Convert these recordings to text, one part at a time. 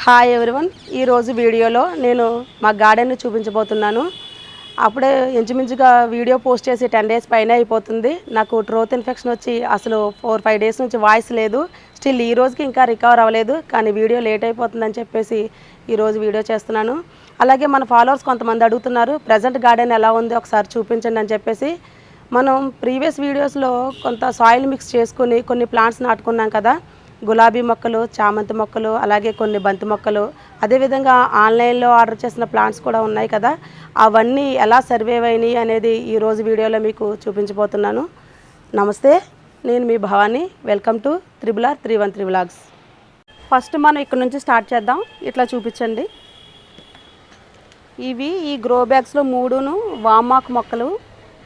Hi everyone, ఈరోజు వీడియోలో నేను మా గార్డెన్ని చూపించబోతున్నాను. అప్పుడే ఇంచుమించుగా వీడియో పోస్ట్ చేసి 10 డేస్ పైన అయిపోతుంది. నాకు థ్రోట్ ఇన్ఫెక్షన్ వచ్చి అసలు 4-5 డేస్ నుంచి వాయిస్ లేదు. స్టిల్ ఈ రోజుకి ఇంకా రికవర్ అవ్వలేదు, కానీ వీడియో లేట్ అయిపోతుందని చెప్పేసి ఈరోజు వీడియో చేస్తున్నాను. అలాగే మన ఫాలోవర్స్ కొంతమంది అడుగుతున్నారు, ప్రజెంట్ గార్డెన్ ఎలా ఉంది ఒకసారి చూపించండి అని చెప్పేసి. మనం ప్రీవియస్ వీడియోస్లో కొంత సాయిల్ మిక్స్ చేసుకుని కొన్ని ప్లాంట్స్ నాటుకున్నాం కదా, గులాబీ మొక్కలు, చామంతి మొక్కలు, అలాగే కొన్ని బంతి మొక్కలు, అదేవిధంగా ఆన్లైన్లో ఆర్డర్ చేసిన ప్లాంట్స్ కూడా ఉన్నాయి కదా, అవన్నీ ఎలా సర్వైవ్ అయినాయి అనేది ఈరోజు వీడియోలో మీకు చూపించబోతున్నాను. నమస్తే, నేను మీ Bhavani. Welcome to RR313 vlogs. First మనం ఇక్కడ నుంచి స్టార్ట్ చేద్దాం. ఇట్లా చూపించండి. ఇవి ఈ గ్రో బ్యాగ్స్లో 3 వామాకు మొక్కలు.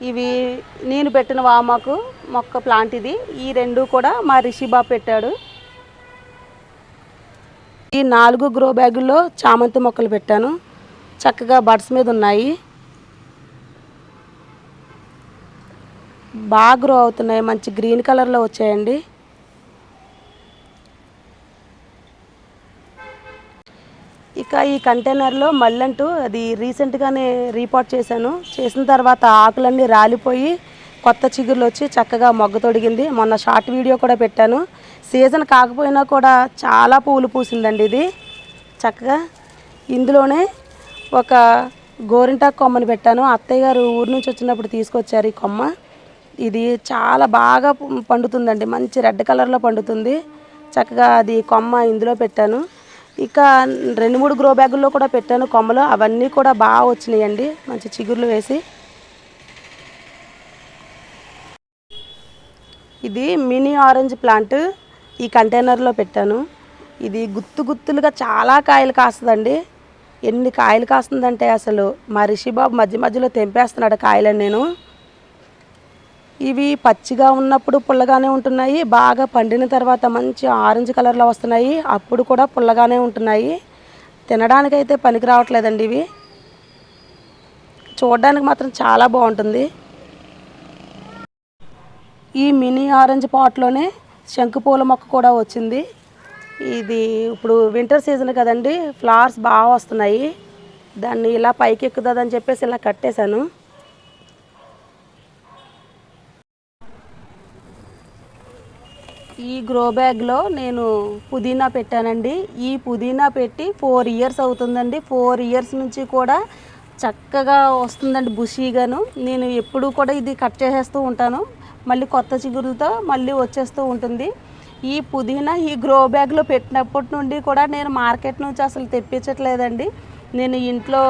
ఇవి నేను పెట్టిన వామాకు మొక్క ప్లాంట్ ఇది. ఈ 2 కూడా మా రిషిబాబు పెట్టాడు. ఈ 4 గ్రో బ్యాగుల్లో చామంతి మొక్కలు పెట్టాను. చక్కగా బడ్స్ మీద ఉన్నాయి, బాగా గ్రో అవుతున్నాయి, మంచి గ్రీన్ కలర్లో వచ్చాయండి. ఇక ఈ కంటైనర్లో మళ్ళంటూ అది రీసెంట్గానే రీపాట్ చేశాను. చేసిన తర్వాత ఆకులన్నీ రాలిపోయి కొత్త చిగురులు వచ్చి చక్కగా మొగ్గ తొడిగింది. మొన్న షార్ట్ వీడియో కూడా పెట్టాను. సీజన్ కాకపోయినా కూడా చాలా పూలు పూసిందండి ఇది. చక్కగా ఇందులోనే ఒక గోరింటాకు కొమ్మని పెట్టాను. అత్తయ్య గారు ఊరి నుంచి వచ్చినప్పుడు తీసుకొచ్చారు ఈ కొమ్మ. ఇది చాలా బాగా పండుతుందండి, మంచి రెడ్ కలర్లో పండుతుంది. చక్కగా అది కొమ్మ ఇందులో పెట్టాను. ఇక 2-3 గ్రో బ్యాగుల్లో కూడా పెట్టాను కొమ్మలు. అవన్నీ కూడా బాగా వచ్చినాయండి, మంచి చిగుర్లు వేసి. ఇది మినీ ఆరెంజ్ ప్లాంట్ ఈ కంటైనర్లో పెట్టాను. ఇది గుత్తులుగా చాలా కాయలు కాస్తుందండి. ఎన్ని కాయలు కాస్తుందంటే అసలు మా రిషిబాబు మధ్యలో తెంపేస్తున్నాడు కాయలని. నేను ఇవి పచ్చిగా ఉన్నప్పుడు పుల్లగానే ఉంటున్నాయి, బాగా పండిన తర్వాత మంచి ఆరెంజ్ కలర్లో వస్తున్నాయి, అప్పుడు కూడా పుల్లగానే ఉంటున్నాయి. తినడానికైతే పనికి రావట్లేదండి. ఇవి చూడడానికి మాత్రం చాలా బాగుంటుంది. ఈ మినీ ఆరెంజ్ పాట్లోనే శంకుపూల మొక్క కూడా వచ్చింది. ఇది ఇప్పుడు వింటర్ సీజన్ కదండి, ఫ్లవర్స్ బాగా వస్తున్నాయి. దాన్ని ఇలా పైకి ఎక్కుతుందని చెప్పేసి ఇలా కట్టేశాను. ఈ గ్రో బ్యాగ్లో నేను పుదీనా పెట్టానండి. ఈ పుదీనా పెట్టి 4 ఇయర్స్ అవుతుందండి. 4 ఇయర్స్ నుంచి కూడా చక్కగా వస్తుందండి బుషీగాను. నేను ఎప్పుడు కూడా ఇది కట్ చేసేస్తూ ఉంటాను, మళ్ళీ కొత్త చిగురులతో మళ్ళీ వచ్చేస్తూ ఉంటుంది. ఈ పుదీనా ఈ గ్రో బ్యాగ్లో పెట్టినప్పటి నుండి కూడా నేను మార్కెట్ నుంచి అసలు తెప్పించట్లేదండి. నేను ఇంట్లో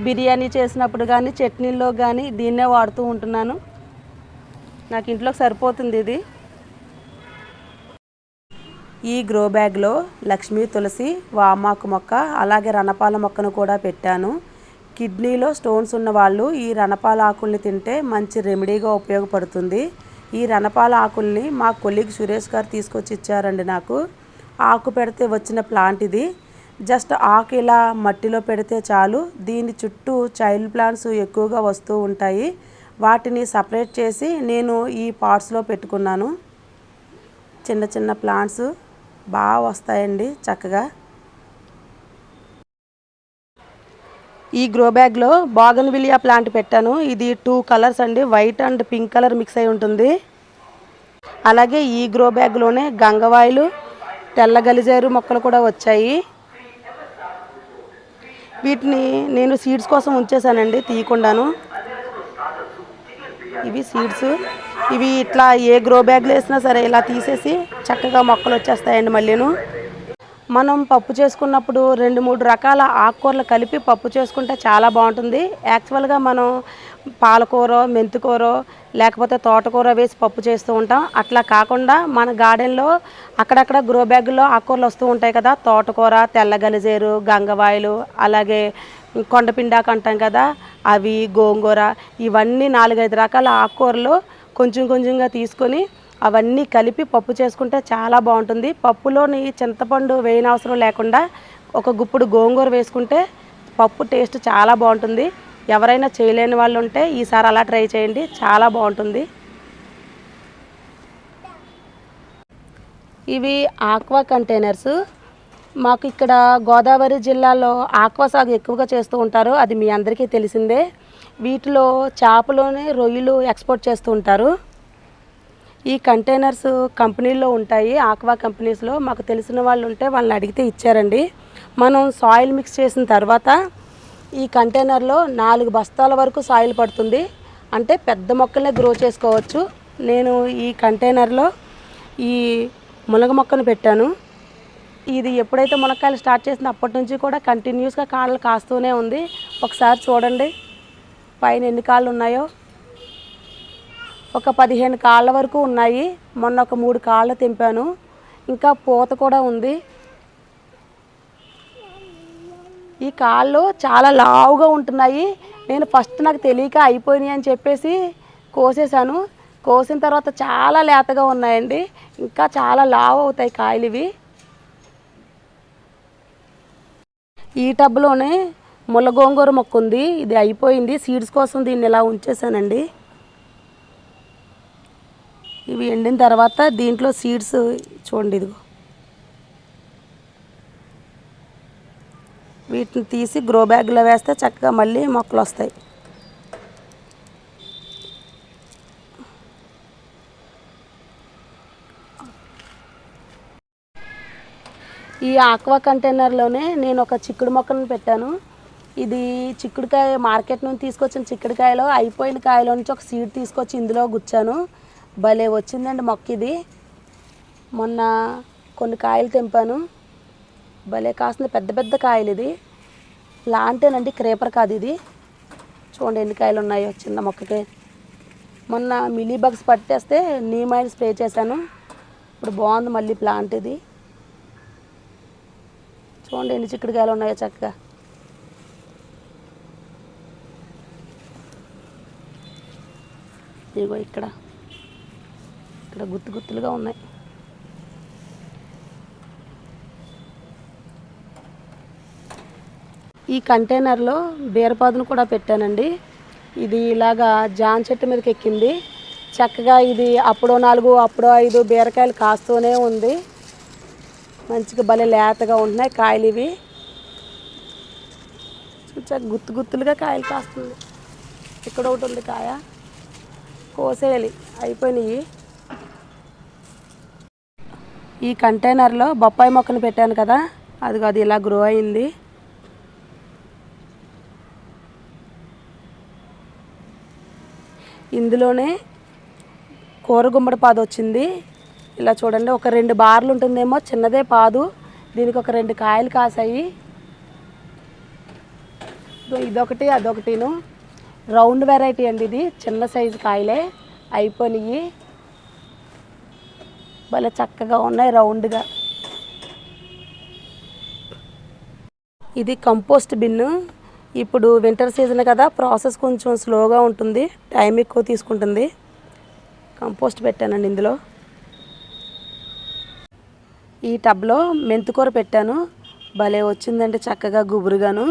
బిర్యానీ చేసినప్పుడు కానీ చట్నీల్లో కానీ దీన్నే వాడుతూ ఉంటున్నాను. నాకు ఇంట్లోకి సరిపోతుంది ఇది. ఈ గ్రో బ్యాగ్లో లక్ష్మీ తులసి, వామాకు మొక్క, అలాగే రణపాల మొక్కను కూడా పెట్టాను. కిడ్నీలో స్టోన్స్ ఉన్న వాళ్ళు ఈ రణపాల ఆకుల్ని తింటే మంచి రెమెడీగా ఉపయోగపడుతుంది. ఈ రణపాల ఆకుల్ని మా కొలీగ్ సురేష్ గారు తీసుకొచ్చి ఇచ్చారండి నాకు. ఆకు పెడితే వచ్చిన ప్లాంట్ ఇది. జస్ట్ ఆకు ఇలా మట్టిలో పెడితే చాలు, దీని చుట్టూ చైల్డ్ ప్లాంట్స్ ఎక్కువగా వస్తూ ఉంటాయి. వాటిని సపరేట్ చేసి నేను ఈ పాట్స్లో పెట్టుకున్నాను. చిన్న చిన్న ప్లాంట్స్ బాగా వస్తాయండి చక్కగా. ఈ గ్రో బ్యాగ్లో బాగన్విలియా ప్లాంట్ పెట్టాను. ఇది 2 కలర్స్ అండి, white and pink colour mix అయి ఉంటుంది. అలాగే ఈ గ్రో బ్యాగ్లోనే గంగవాయిలు, తెల్ల గలిజేరు మొక్కలు కూడా వచ్చాయి. వీటిని నేను సీడ్స్ కోసం ఉంచేసానండి, తీయకుండాను. ఇవి సీడ్స్. ఇవి ఇట్లా ఏ గ్రో బ్యాగ్లో వేసినా సరే ఇలా తీసేసి చక్కగా మొక్కలు వచ్చేస్తాయండి. మళ్ళీను మనం పప్పు చేసుకున్నప్పుడు 2-3 రకాల ఆకుకూరలు కలిపి పప్పు చేసుకుంటే చాలా బాగుంటుంది. యాక్చువల్గా మనం పాలకూర, మెంతికూర, లేకపోతే తోటకూర వేసి పప్పు చేస్తూ ఉంటాం. అట్లా కాకుండా మన గార్డెన్లో అక్కడక్కడ గ్రో బ్యాగుల్లో ఆకుకూరలు వస్తూ ఉంటాయి కదా, తోటకూర, తెల్ల గలిజేరు, గంగవాయిలు, అలాగే కొండపిండాకు అంటాం కదా, అవి, గోంగూర, ఇవన్నీ 4-5 రకాల ఆకుకూరలు కొంచెంగా తీసుకొని అవన్నీ కలిపి పప్పు చేసుకుంటే చాలా బాగుంటుంది. పప్పులోని చింతపండు వేయనవసరం లేకుండా ఒక గుప్పుడు గోంగూర వేసుకుంటే పప్పు టేస్ట్ చాలా బాగుంటుంది. ఎవరైనా చేయలేని వాళ్ళు ఉంటే ఈసారి అలా ట్రై చేయండి, చాలా బాగుంటుంది. ఇవి ఆక్వా కంటైనర్స్. మాకు ఇక్కడ గోదావరి జిల్లాలో ఆక్వా సాగు ఎక్కువగా చేస్తూ ఉంటారు, అది మీ అందరికీ తెలిసిందే. వీటిలో చేపలోనే రొయ్యలు ఎక్స్పోర్ట్ చేస్తూ ఉంటారు. ఈ కంటైనర్స్ కంపెనీల్లో ఉంటాయి, ఆక్వా కంపెనీస్లో. మాకు తెలిసిన వాళ్ళు ఉంటే వాళ్ళని అడిగితే ఇచ్చారండి. మనం సాయిల్ మిక్స్ చేసిన తర్వాత ఈ కంటైనర్లో 4 బస్తాల వరకు సాయిల్ పడుతుంది, అంటే పెద్ద మొక్కలనే గ్రో చేసుకోవచ్చు. నేను ఈ కంటైనర్లో ఈ మునగ మొక్కను పెట్టాను. ఇది ఎప్పుడైతే మునక్కాయలు స్టార్ట్ చేసిందో అప్పటి నుంచి కూడా కంటిన్యూస్గా కాళ్ళు కాస్తూనే ఉంది. ఒకసారి చూడండి పైన ఎన్ని కాళ్ళు ఉన్నాయో. ఒక 15 కాళ్ళ వరకు ఉన్నాయి. మొన్న ఒక 3 కాళ్ళు తెంపాను, ఇంకా పూత కూడా ఉంది. ఈ కాళ్ళు చాలా లావుగా ఉంటున్నాయి. నేను ఫస్ట్ నాకు తెలియక అయిపోయినాయి అని చెప్పేసి కోసేసాను. కోసిన తర్వాత చాలా లేతగా ఉన్నాయండి, ఇంకా చాలా లావు అవుతాయి కాయలు ఇవి. ఈ టబ్లోనే ముల్ల గోంగూర మొక్క ఉంది, ఇది అయిపోయింది. సీడ్స్ కోసం దీన్ని ఇలా ఉంచేసానండి. ఇవి ఎండిన తర్వాత దీంట్లో సీడ్స్ చూడండి, ఇదిగో వీటిని తీసి గ్రో బ్యాగ్లో వేస్తే చక్కగా మళ్ళీ మొక్కలు వస్తాయి. ఈ ఆక్వా కంటైనర్లోనే నేను ఒక చిక్కుడు మొక్కను పెట్టాను. ఇది చిక్కుడుకాయ మార్కెట్ నుంచి తీసుకొచ్చిన చిక్కుడుకాయలో అయిపోయిన కాయలో నుంచి ఒక సీడ్ తీసుకొచ్చి ఇందులో గుచ్చాను. భలే వచ్చిందండి మొక్క ఇది. మొన్న కొన్ని కాయలు తెంపాను, భలే కాస్తుంది, పెద్ద పెద్ద కాయలు. ఇది ప్లాంటేనండి, క్రేపర్ కాదు ఇది. చూడండి ఎన్ని కాయలు ఉన్నాయో చిన్న మొక్కకి. మొన్న మిలీ బగ్స్ పట్టేస్తే నీమ్ ఆయిల్ స్ప్రే చేశాను, ఇప్పుడు బాగుంది మళ్ళీ ప్లాంట్ ఇది. చూడండి ఎన్ని చిక్కుడుకాయలు ఉన్నాయో చక్కగా. ఇదిగో ఇక్కడ గుత్తు గుత్తులుగా ఉన్నాయి. ఈ కంటైనర్లో బీరపాదును కూడా పెట్టానండి. ఇది ఇలాగా జాన్ చెట్టు మీదకి ఎక్కింది చక్కగా. ఇది అప్పుడో 4 అప్పుడో 5 బీరకాయలు కాస్తూనే ఉంది. మంచిగా భలే లేతగా ఉంటున్నాయి కాయలు ఇవి. గుత్తు గుత్తులుగా కాయలు కాస్తుంది. ఇక్కడ ఒకటి ఉంది కాయ, కోసేయాలి, అయిపోయినాయి. ఈ కంటైనర్లో బొప్పాయి మొక్కను పెట్టాను కదా, అది ఇలా గ్రో అయింది. ఇందులోనే కూర గుమ్మడి పాదు వచ్చింది. ఇలా చూడండి, ఒక 2 బార్లు ఉంటుందేమో, చిన్నదే పాదు. దీనికి ఒక 2 కాయలు కాసాయి. ఇదొకటి అదొకటిను. రౌండ్ వెరైటీ అండి ఇది, చిన్న సైజు కాయలే, అయిపోయినాయి. భలే చక్కగా ఉన్నాయి రౌండ్గా. ఇది కంపోస్ట్ బిన్ను. ఇప్పుడు వింటర్ సీజన్ కదా, ప్రాసెస్ కొంచెం స్లోగా ఉంటుంది, టైం ఎక్కువ తీసుకుంటుంది. కంపోస్ట్ పెట్టానండి ఇందులో. ఈ టబ్లో మెంతికూర పెట్టాను, భలే వచ్చిందంటే చక్కగా గుబురుగాను.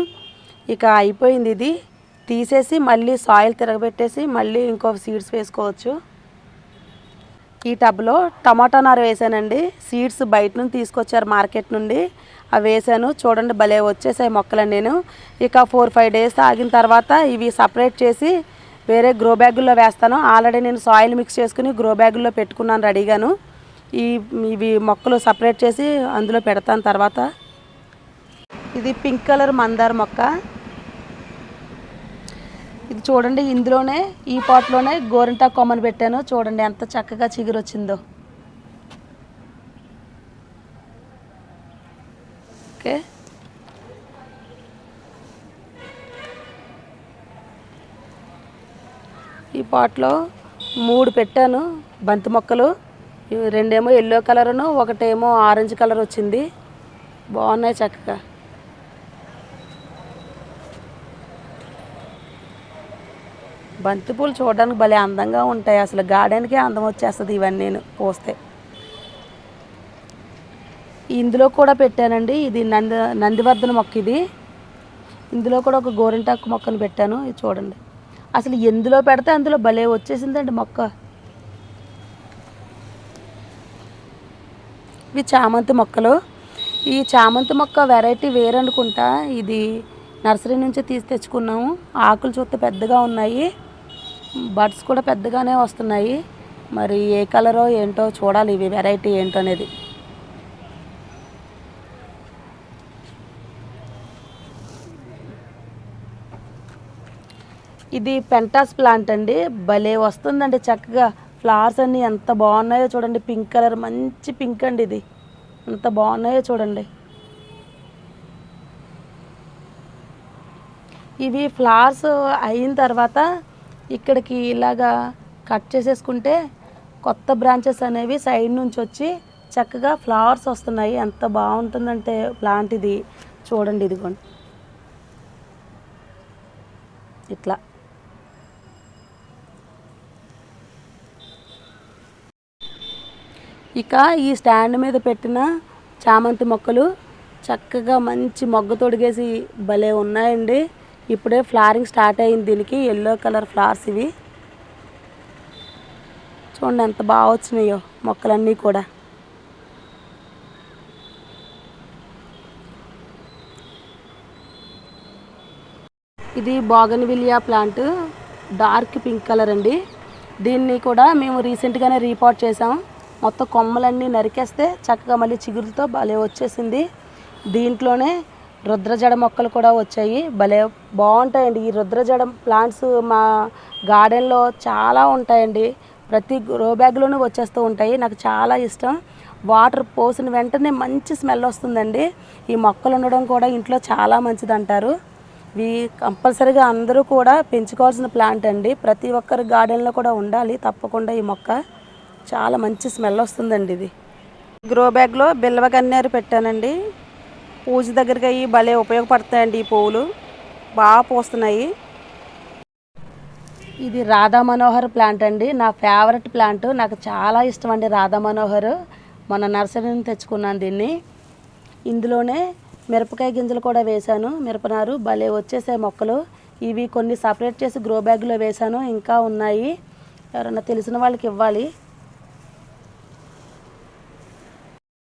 ఇక అయిపోయింది, ఇది తీసేసి మళ్ళీ సాయిల్ తిరగబెట్టేసి మళ్ళీ ఇంకో సీడ్స్ వేసుకోవచ్చు. ఈ టబ్లో టమాటా నారు వేసానండి. సీడ్స్ బయట నుండి తీసుకొచ్చారు మార్కెట్ నుండి, అవి వేసాను. చూడండి భలే వచ్చేసాయి మొక్కలని. నేను ఇక 4-5 డేస్ ఆగిన తర్వాత ఇవి సపరేట్ చేసి వేరే గ్రో బ్యాగుల్లో వేస్తాను. ఆల్రెడీ నేను సాయిల్ మిక్స్ చేసుకుని గ్రో బ్యాగుల్లో పెట్టుకున్నాను రెడీగాను. ఇవి మొక్కలు సపరేట్ చేసి అందులో పెడతాను తర్వాత. ఇది పింక్ కలర్ మందార మొక్క. ఇది చూడండి, ఇందులోనే ఈ పాట్లోనే గోరింటా కొమ్మను పెట్టాను. చూడండి ఎంత చక్కగా చిగురు వచ్చిందో. ఓకే, ఈ పాట్లో 3 పెట్టాను బంతి మొక్కలు. 2 ఎల్లో కలరును, 1 ఆరెంజ్ కలర్ వచ్చింది. బాగున్నాయి చక్కగా. బంతిపూలు చూడడానికి భలే అందంగా ఉంటాయి, అసలు గార్డెన్కే అందం వచ్చేస్తుంది ఇవన్నీ నేను పోస్తే. ఇందులో కూడా పెట్టానండి, ఇది నందివర్ధన మొక్క. ఇది ఇందులో కూడా ఒక గోరింటాకు మొక్కను పెట్టాను. ఇది చూడండి, అసలు ఎందులో పెడితే అందులో భలే వచ్చేసిందండి మొక్క. ఇవి చామంతి మొక్కలు. ఈ చామంతి మొక్క వెరైటీ వేరనుకుంటా, ఇది నర్సరీ నుంచి తీసి తెచ్చుకున్నాము. ఆకులు చూస్తే పెద్దగా ఉన్నాయి, బడ్స్ కూడా పెద్దగానే వస్తున్నాయి. మరి ఏ కలరో ఏంటో చూడాలి, ఇవి వెరైటీ ఏంటో అనేది. ఇది పెంటాస్ ప్లాంట్ అండి, భలే వస్తుందండి చక్కగా. ఫ్లవర్స్ అన్నీ ఎంత బాగున్నాయో చూడండి, పింక్ కలర్, మంచి పింక్ అండి. ఇది ఎంత బాగున్నాయో చూడండి. ఇవి ఫ్లవర్స్ అయిన తర్వాత ఇక్కడికి ఇలాగా కట్ చేసేసుకుంటే కొత్త బ్రాంచెస్ అనేవి సైడ్ నుంచి వచ్చి చక్కగా ఫ్లవర్స్ వస్తున్నాయి. ఎంత బాగుంటుందంటే ప్లాంట్ ఇది చూడండి. ఇదిగోండి ఇట్లా. ఇక ఈ స్టాండ్ మీద పెట్టిన చామంతి మొక్కలు చక్కగా మంచి మొగ్గ తొడిగేసి భలే ఉన్నాయండి. ఇప్పుడే ఫ్లవరింగ్ స్టార్ట్ అయింది దీనికి. ఎల్లో కలర్ ఫ్లవర్స్ ఇవి చూడండి ఎంత బాగా వచ్చినాయో మొక్కలన్నీ కూడా. ఇది bougainvillea plant, dark pink colour అండి. దీన్ని కూడా మేము రీసెంట్గానే రీపాట్ చేసాం. మొత్తం కొమ్మలన్నీ నరికేస్తే చక్కగా మళ్ళీ చిగురుతో భలే వచ్చేసింది. దీంట్లోనే రుద్రజడ మొక్కలు కూడా వచ్చాయి, భలే బాగుంటాయండి. ఈ రుద్రజడ ప్లాంట్స్ మా గార్డెన్లో చాలా ఉంటాయండి, ప్రతి గ్రో బ్యాగ్లోనూ వచ్చేస్తూ ఉంటాయి. నాకు చాలా ఇష్టం. వాటర్ పోసిన వెంటనే మంచి స్మెల్ వస్తుందండి. ఈ మొక్కలు ఉండడం కూడా ఇంట్లో చాలా మంచిది అంటారు. ఇవి కంపల్సరీగా అందరూ కూడా పెంచుకోవాల్సిన ప్లాంట్ అండి. ప్రతి ఒక్కరి గార్డెన్లో కూడా ఉండాలి తప్పకుండా ఈ మొక్క. చాలా మంచి స్మెల్ వస్తుందండి. ఇది గ్రో బ్యాగ్లో బిల్వ గన్నేరు పెట్టానండి. పూజ దగ్గరికి అయ్యి భలే ఉపయోగపడతాయండి. ఈ పువ్వులు బాగా పూస్తున్నాయి. ఇది రాధా మనోహర్ ప్లాంట్ అండి, నా ఫేవరెట్ ప్లాంట్. నాకు చాలా ఇష్టం అండి రాధా మనోహర్. మన నర్సరీ నుంచి తెచ్చుకున్నాను దీన్ని. ఇందులోనే మిరపకాయ గింజలు కూడా వేశాను, మిరపనారు. భలే వచ్చేసాయి మొక్కలు. ఇవి కొన్ని సపరేట్ చేసి గ్రో బ్యాగ్లో వేశాను, ఇంకా ఉన్నాయి. ఎవరన్నా తెలిసిన వాళ్ళకి ఇవ్వాలి.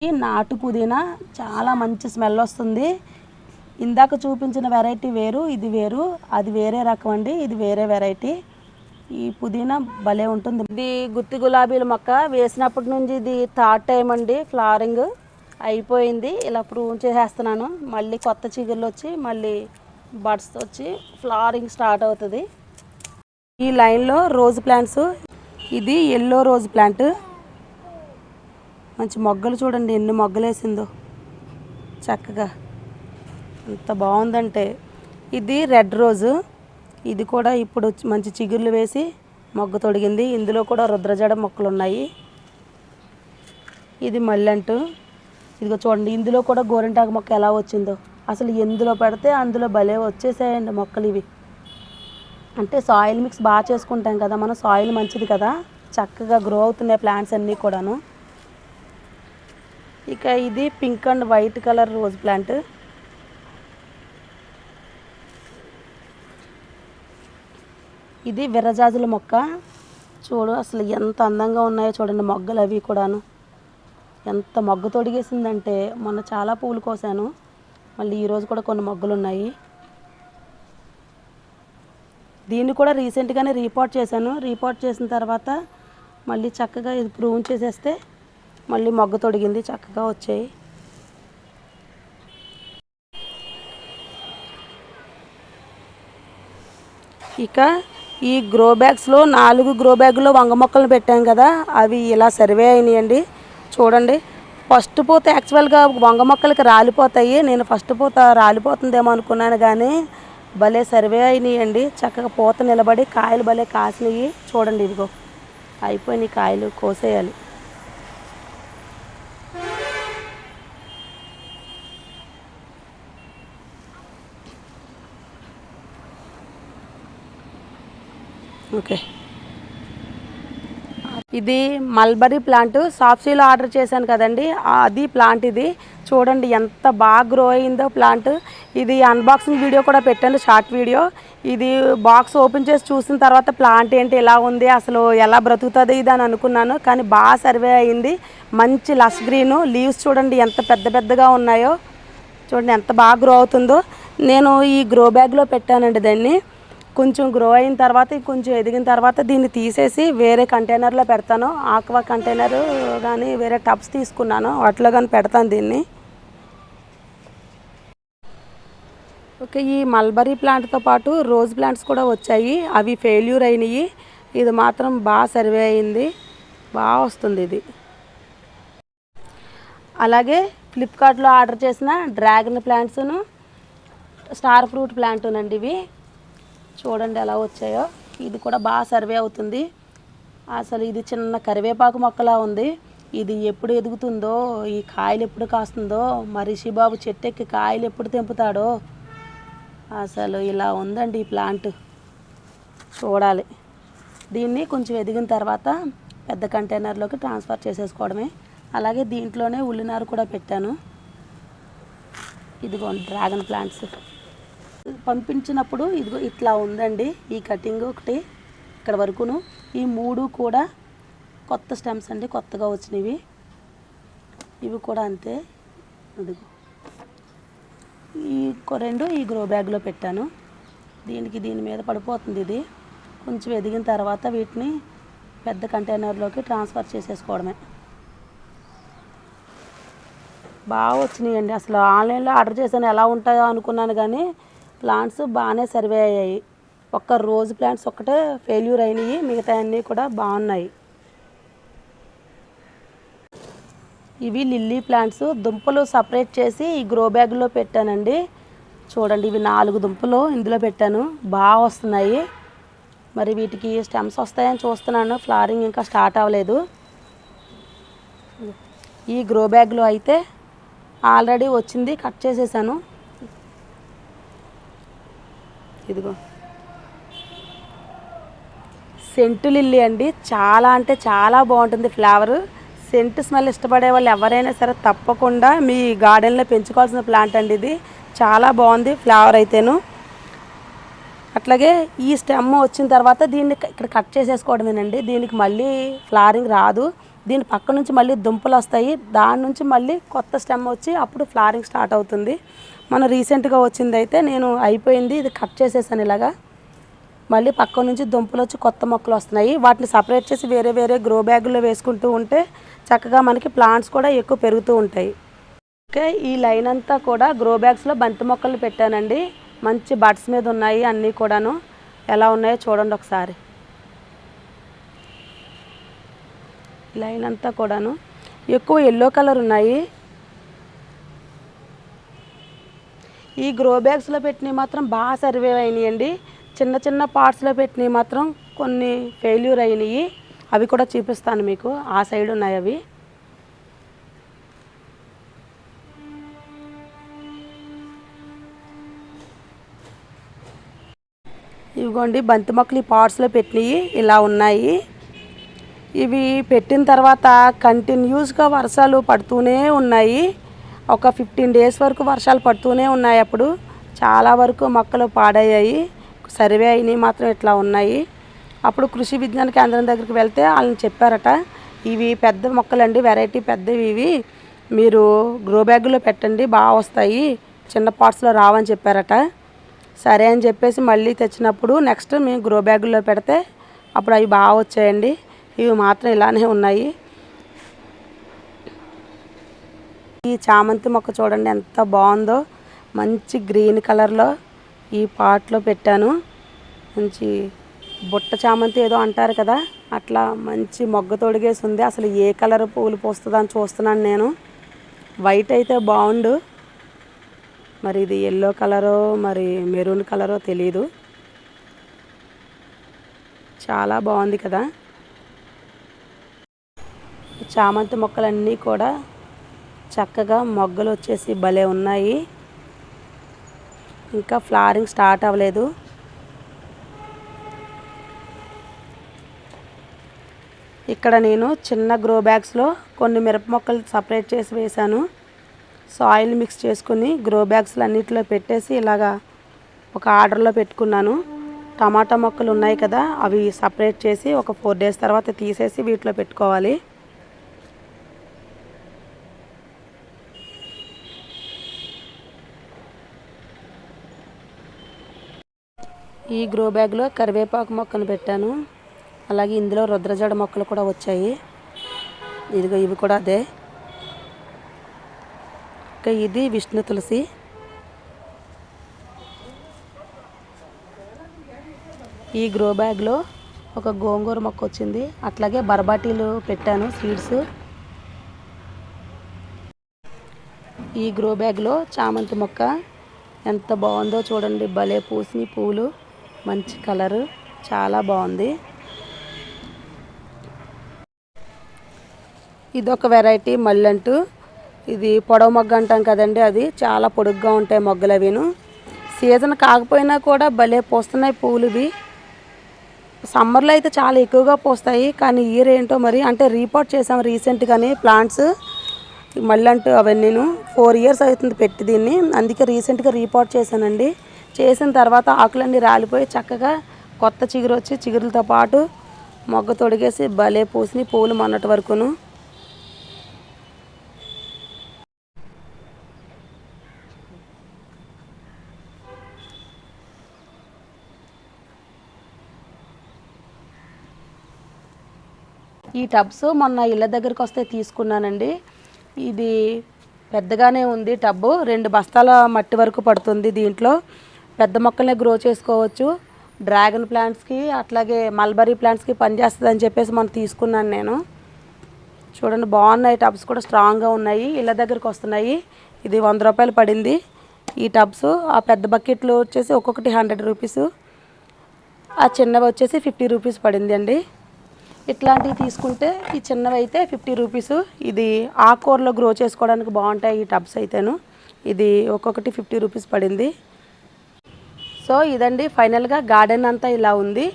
ఈ నాటు పుదీనా చాలా మంచి స్మెల్ వస్తుంది. ఇందాక చూపించిన వెరైటీ వేరు, ఇది వేరు. అది వేరే రకం అండి, ఇది వేరే వెరైటీ. ఈ పుదీనా భలే ఉంటుంది. ఇది గుత్తి గులాబీల మొక్క వేసినప్పటి నుంచి ఇది థర్డ్ టైం అండి ఫ్లవరింగ్ అయిపోయింది. ఇలా ప్రూవ్ చేసేస్తున్నాను. మళ్ళీ కొత్త చిగుర్లు వచ్చి మళ్ళీ బడ్స్ వచ్చి ఫ్లవరింగ్ స్టార్ట్ అవుతుంది. ఈ లైన్లో రోజ్ ప్లాంట్స్. ఇది ఎల్లో రోజ్ ప్లాంట్, మంచి మొగ్గలు చూడండి ఎన్ని మొగ్గలు వేసిందో చక్కగా, ఎంత బాగుందంటే. ఇది రెడ్ రోజు, ఇది కూడా ఇప్పుడు మంచి చిగుర్లు వేసి మొగ్గ తొడిగింది. ఇందులో కూడా రుద్రజడ మొక్కలు ఉన్నాయి. ఇది మల్లెంటు, ఇదిగో చూడండి. ఇందులో కూడా గోరింటాకు మొక్క ఎలా వచ్చిందో, అసలు ఎందులో పెడితే అందులో భలే వచ్చేసాయండి మొక్కలు. ఇవి అంటే సాయిల్ మిక్స్ బాగా చేసుకుంటాం కదా మనం, సాయిల్ మంచిది కదా, చక్కగా గ్రో అవుతున్నాయి ప్లాంట్స్ అన్నీ కూడాను. ఇక ఇది pink and white colour rose plant. ఇది విర్రజాజుల మొక్క. చూడు అసలు ఎంత అందంగా ఉన్నాయో చూడండి మొగ్గలు అవి కూడాను. ఎంత మొగ్గ తొడిగేసిందంటే, మొన్న చాలా పూలు కోసాను, మళ్ళీ ఈరోజు కూడా కొన్ని మొగ్గలు ఉన్నాయి. దీన్ని కూడా రీసెంట్గానే రీపాట్ చేశాను. రీపాట్ చేసిన తర్వాత మళ్ళీ చక్కగా ఇది ప్రూవ్ చేసేస్తే మళ్ళీ మొగ్గ తొడిగింది, చక్కగా వచ్చాయి. ఇక ఈ గ్రో బ్యాగ్స్లో 4 గ్రో బ్యాగుల్లో వంగ మొక్కలు పెట్టాం కదా, అవి ఇలా సర్వే అయినాయండి. చూడండి, ఫస్ట్ పూత యాక్చువల్గా వంగ మొక్కలకి రాలిపోతాయి. నేను ఫస్ట్ పూత రాలిపోతుందేమో అనుకున్నాను, కానీ భలే సర్వే అయినాయండి. చక్కగా పూత నిలబడి కాయలు భలే కాసినాయి. చూడండి ఇదిగో అయిపోయినాయి కాయలు, కోసేయాలి. ఓకే, ఇది మల్బరీ ప్లాంట్. సాఫ్సీలో ఆర్డర్ చేశాను కదండి, అది ప్లాంట్. ఇది చూడండి ఎంత బాగా గ్రో అయిందో ప్లాంట్. ఇది అన్బాక్సింగ్ వీడియో కూడా పెట్టాను, షార్ట్ వీడియో. ఇది బాక్స్ ఓపెన్ చేసి చూసిన తర్వాత ప్లాంట్ ఏంటి ఎలా ఉంది, అసలు ఎలా బ్రతుకుతుంది ఇది అని అనుకున్నాను. కానీ బాగా సర్వే అయింది. మంచి లష్ గ్రీను, లీవ్స్ చూడండి ఎంత పెద్ద పెద్దగా ఉన్నాయో, చూడండి ఎంత బాగా గ్రో అవుతుందో. నేను ఈ గ్రో బ్యాగ్లో పెట్టానండి దాన్ని. కొంచెం గ్రో అయిన తర్వాత, కొంచెం ఎదిగిన తర్వాత దీన్ని తీసేసి వేరే కంటైనర్లో పెడతాను. ఆక్వా కంటైనర్ కానీ వేరే టబ్స్ తీసుకున్నాను, వాటిలో కానీ పెడతాను దీన్ని. ఓకే, ఈ మల్బరీ ప్లాంట్తో పాటు రోజ్ ప్లాంట్స్ కూడా వచ్చాయి. అవి ఫెయిల్యూర్ అయినాయి. ఇది మాత్రం బాగా సర్వే అయింది, బాగా వస్తుంది ఇది. అలాగే ఫ్లిప్కార్ట్లో ఆర్డర్ చేసిన డ్రాగన్ ప్లాంట్స్ను, స్టార్ ఫ్రూట్ ప్లాంటునండి ఇవి. చూడండి ఎలా వచ్చాయో. ఇది కూడా బాగా సర్వే అవుతుంది. అసలు ఇది చిన్న కరివేపాకు మొక్కలా ఉంది. ఇది ఎప్పుడు ఎదుగుతుందో, ఈ కాయలు ఎప్పుడు కాస్తుందో, మరి రిషిబాబు చెట్టు ఎక్కి కాయలు ఎప్పుడు తెంపుతాడో. అసలు ఇలా ఉందండి ఈ ప్లాంట్, చూడాలి. దీన్ని కొంచెం ఎదిగిన తర్వాత పెద్ద కంటైనర్లోకి ట్రాన్స్ఫర్ చేసేసుకోవడమే. అలాగే దీంట్లోనే ఉల్లినారు కూడా పెట్టాను. ఇదిగో డ్రాగన్ ప్లాంట్స్ పంపించినప్పుడు ఇదిగో ఇట్లా ఉందండి ఈ కటింగ్ ఒకటి ఇక్కడ వరకును. ఈ 3 కూడా కొత్త స్టెమ్స్ అండి, కొత్తగా వచ్చినవి. ఇవి కూడా అంతే. ఇదిగో ఈ 2 ఈ గ్రో బ్యాగ్లో పెట్టాను. దీని మీద పడిపోతుంది. ఇది కొంచెం ఎదిగిన తర్వాత వీటిని పెద్ద కంటైనర్లోకి ట్రాన్స్ఫర్ చేసేసుకోవడమే. బాగా వచ్చినాయండి. అసలు ఆన్లైన్లో ఆర్డర్ చేశాను ఎలా ఉంటాయో అనుకున్నాను, కానీ ప్లాంట్స్ బాగానే సర్వే అయ్యాయి. ఒక్క రోజ్ ప్లాంట్స్ ఒక్కటే ఫెయిల్యూర్ అయినాయి, మిగతా అన్నీ కూడా బాగున్నాయి. ఇవి లిల్లీ ప్లాంట్స్. దుంపలు సపరేట్ చేసి ఈ గ్రో బ్యాగ్లో పెట్టానండి. చూడండి, ఇవి 4 దుంపలు ఇందులో పెట్టాను, బాగా వస్తున్నాయి. మరి వీటికి స్టెమ్స్ వస్తాయని చూస్తున్నాను. ఫ్లవరింగ్ ఇంకా స్టార్ట్ అవ్వలేదు. ఈ గ్రో బ్యాగ్లో అయితే ఆల్రెడీ వచ్చింది, కట్ చేసేసాను. ఇదిగో సెంటు లిల్లీ అండి. చాలా అంటే చాలా బాగుంటుంది ఫ్లేవరు. సెంటు స్మెల్ ఇష్టపడే వాళ్ళు ఎవరైనా సరే తప్పకుండా మీ గార్డెన్లో పెంచుకోవాల్సిన ప్లాంట్ అండి ఇది. చాలా బాగుంది ఫ్లేవర్ అయితేను. అట్లాగే ఈ స్టెమ్ వచ్చిన తర్వాత దీన్ని ఇక్కడ కట్ చేసేసుకోవడమేనండి. దీనికి మళ్ళీ ఫ్లవరింగ్ రాదు. దీని పక్క నుంచి మళ్ళీ దుంపలు వస్తాయి. దాని నుంచి మళ్ళీ కొత్త స్టెమ్ వచ్చి అప్పుడు ఫ్లవరింగ్ స్టార్ట్ అవుతుంది. మన రీసెంట్గా వచ్చింది అయితే నేను అయిపోయింది, ఇది కట్ చేసేసాను ఇలాగా. మళ్ళీ పక్క నుంచి దుంపలు వచ్చి కొత్త మొక్కలు వస్తున్నాయి. వాటిని సపరేట్ చేసి వేరే వేరే గ్రో బ్యాగుల్లో వేసుకుంటూ ఉంటే చక్కగా మనకి ప్లాంట్స్ కూడా ఎక్కువ పెరుగుతూ ఉంటాయి. ఓకే, ఈ లైన్ అంతా కూడా గ్రో బ్యాగ్స్లో బంతి మొక్కలు పెట్టానండి. మంచి బడ్స్ మీద ఉన్నాయి అన్నీ కూడాను. ఎలా ఉన్నాయో చూడండి ఒకసారి. లైన్ అంతా కూడాను ఎక్కువ ఎల్లో కలర్ ఉన్నాయి. ఈ గ్రో బ్యాగ్స్లో పెట్టినవి మాత్రం బాగా సర్వే అయినాయండి. చిన్న చిన్న పార్ట్స్లో పెట్టినవి మాత్రం కొన్ని ఫెయిల్యూర్ అయినాయి. అవి కూడా చూపిస్తాను మీకు. ఆ సైడ్ ఉన్నాయి అవి. ఇవిగోండి బంతి మొక్కలు ఈ పాట్స్లో పెట్టినవి ఇలా ఉన్నాయి. ఇవి పెట్టిన తర్వాత కంటిన్యూస్గా వర్షాలు పడుతూనే ఉన్నాయి. ఒక 15 డేస్ వరకు వర్షాలు పడుతూనే ఉన్నాయి. అప్పుడు చాలా వరకు మొక్కలు పాడయ్యాయి. సర్వే అయినవి మాత్రం ఇట్లా ఉన్నాయి. అప్పుడు కృషి విజ్ఞాన కేంద్రం దగ్గరికి వెళ్తే వాళ్ళని చెప్పారట, ఇవి పెద్ద మొక్కలండి, వెరైటీ పెద్దవి, ఇవి మీరు గ్రో బ్యాగులో పెట్టండి బాగా వస్తాయి, చిన్న పాట్స్లో రావని చెప్పారట. సరే అని చెప్పేసి మళ్ళీ తెచ్చినప్పుడు నెక్స్ట్ మేము గ్రో బ్యాగుల్లో పెడితే అప్పుడు అవి బాగా వచ్చాయండి. ఇవి మాత్రం ఇలానే ఉన్నాయి. ఈ చామంతి మొక్క చూడండి ఎంత బాగుందో. మంచి గ్రీన్ కలర్లో ఈ పాట్లో పెట్టాను. మంచి బుట్ట చామంతి ఏదో అంటారు కదా, అట్లా మంచి మొగ్గ తొడిగేసి ఉంది. అసలు ఏ కలర్ పూలు పోస్తుందో అని చూస్తున్నాను నేను. వైట్ అయితే బాగుండు, మరి ఇది ఎల్లో కలరో మరి మెరూన్ కలరో తెలీదు. చాలా బాగుంది కదా. చామంతి మొక్కలన్నీ కూడా చక్కగా మొగ్గలు వచ్చేసి భలే ఉన్నాయి. ఇంకా ఫ్లవరింగ్ స్టార్ట్ అవ్వలేదు. ఇక్కడ నేను చిన్న గ్రో బ్యాగ్స్లో కొన్ని మిరప మొక్కలు సపరేట్ చేసి వేశాను. సాయిల్ మిక్స్ చేసుకుని గ్రో బ్యాగ్స్లో అన్నిటిలో పెట్టేసి ఇలాగా ఒక ఆర్డర్లో పెట్టుకున్నాను. టమాటా మొక్కలు ఉన్నాయి కదా, అవి సపరేట్ చేసి ఒక 4 days తర్వాత తీసేసి వీటిలో పెట్టుకోవాలి. ఈ గ్రో బ్యాగ్లో కరివేపాకు మొక్కను పెట్టాను. అలాగే ఇందులో రుద్రజడ మొక్కలు కూడా వచ్చాయి. ఇదిగో ఇవి కూడా అదే. ఇంకా ఇది విష్ణు తులసి. ఈ గ్రో బ్యాగ్లో ఒక గోంగూర మొక్క వచ్చింది. అట్లాగే బర్బాటీలు పెట్టాను సీడ్స్. ఈ గ్రో బ్యాగ్లో చామంతి మొక్క ఎంత బాగుందో చూడండి. భలే పూసిన పూలు, మంచి కలరు, చాలా బాగుంది. ఇదొక వెరైటీ మల్లెంటు. ఇది పొడవు మొగ్గ అంటాం కదండి, అది చాలా పొడుగ్గా ఉంటాయి మొగ్గలు. అవిను సీజన్ కాకపోయినా కూడా భలే పూస్తున్నాయి పూలు. ఇవి సమ్మర్లో అయితే చాలా ఎక్కువగా పూస్తాయి, కానీ ఇయర్ ఏంటో మరి. అంటే రీపోర్ట్ చేసాం రీసెంట్గానే ప్లాంట్స్ మల్లెంటు అవన్నీను. 4 years అవుతుంది పెట్టి దీన్ని, అందుకే రీసెంట్గా రీపోర్ట్ చేశానండి. చేసిన తర్వాత ఆకులన్నీ రాలిపోయి చక్కగా కొత్త చిగురు వచ్చి చిగురులతో పాటు మొగ్గ తొడిగేసి భలే పూసినాయి పూలు మొన్నటి వరకును. ఈ టబ్స్ మొన్న ఇళ్ళ దగ్గరికి వస్తే తీసుకున్నానండి. ఇది పెద్దగానే ఉంది టబ్బు. 2 బస్తాల మట్టి వరకు పడుతుంది. దీంట్లో పెద్ద మొక్కలనే గ్రో చేసుకోవచ్చు. డ్రాగన్ ప్లాంట్స్కి అట్లాగే మల్బరీ ప్లాంట్స్కి పనిచేస్తుంది అని చెప్పేసి మనం తీసుకున్నాను నేను. చూడండి బాగున్నాయి టబ్స్ కూడా, స్ట్రాంగ్గా ఉన్నాయి. ఇళ్ళ దగ్గరికి వస్తున్నాయి. ఇది 100 రూపాయలు పడింది ఈ టబ్స్. ఆ పెద్ద బకెట్లు వచ్చేసి ఒక్కొక్కటి 100 రూపీస్. ఆ చిన్నవి వచ్చేసి 50 రూపీస్ పడింది అండి. ఇట్లాంటివి తీసుకుంటే ఈ చిన్నవి అయితే 50 రూపీస్. ఇది ఆకుకూరలో గ్రో చేసుకోవడానికి బాగుంటాయి ఈ టబ్స్ అయితేను. ఇది ఒక్కొక్కటి 50 రూపీస్ పడింది. సో ఇదండి ఫైనల్గా గార్డెన్ అంతా ఇలా ఉంది.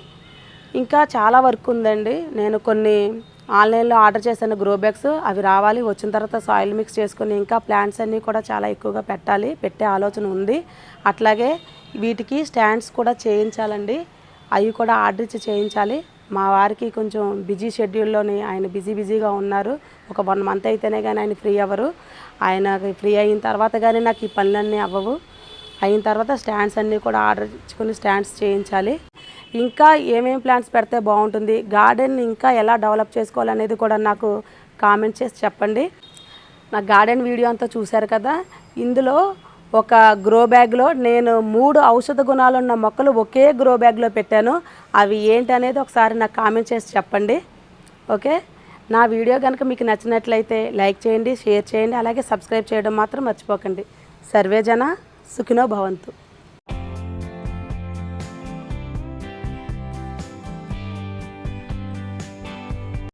ఇంకా చాలా వర్క్ ఉందండి. నేను కొన్ని ఆన్లైన్లో ఆర్డర్ చేశాను గ్రో బ్యాగ్స్, అవి రావాలి. వచ్చిన తర్వాత సాయిల్ మిక్స్ చేసుకొని ఇంకా ప్లాంట్స్ అన్నీ కూడా చాలా ఎక్కువగా పెట్టే ఆలోచన ఉంది. అట్లాగే వీటికి స్టాండ్స్ కూడా చేయించాలండి. అవి కూడా ఆర్డర్ ఇచ్చి చేయించాలి. మా వారికి కొంచెం బిజీ షెడ్యూల్లోని ఆయన బిజీగా ఉన్నారు. ఒక 1 month అయితేనే కానీ ఆయన ఫ్రీ అవ్వరు. ఆయన ఫ్రీ అయిన తర్వాత కానీ నాకు ఈ పనులన్నీ అవ్వవు. అయిన తర్వాత స్టాండ్స్ అన్నీ కూడా ఆర్డర్ ఇచ్చుకొని స్టాండ్స్ చేయించాలి. ఇంకా ఏమేమి ప్లాంట్స్ పెడితే బాగుంటుంది, గార్డెన్ ఇంకా ఎలా డెవలప్ చేసుకోవాలనేది కూడా నాకు కామెంట్ చేసి చెప్పండి. నా గార్డెన్ వీడియో అంతా చూశారు కదా. ఇందులో ఒక గ్రో బ్యాగ్లో నేను 3 ఔషధ గుణాలున్న మొక్కలు ఒకే గ్రో బ్యాగ్లో పెట్టాను. అవి ఏంటి అనేది ఒకసారి నాకు కామెంట్ చేసి చెప్పండి. ఓకే, నా వీడియో కనుక మీకు నచ్చినట్లయితే లైక్ చేయండి, షేర్ చేయండి, అలాగే సబ్స్క్రైబ్ చేయడం మాత్రం మర్చిపోకండి. సర్వే జన సుఖినో భవంతు.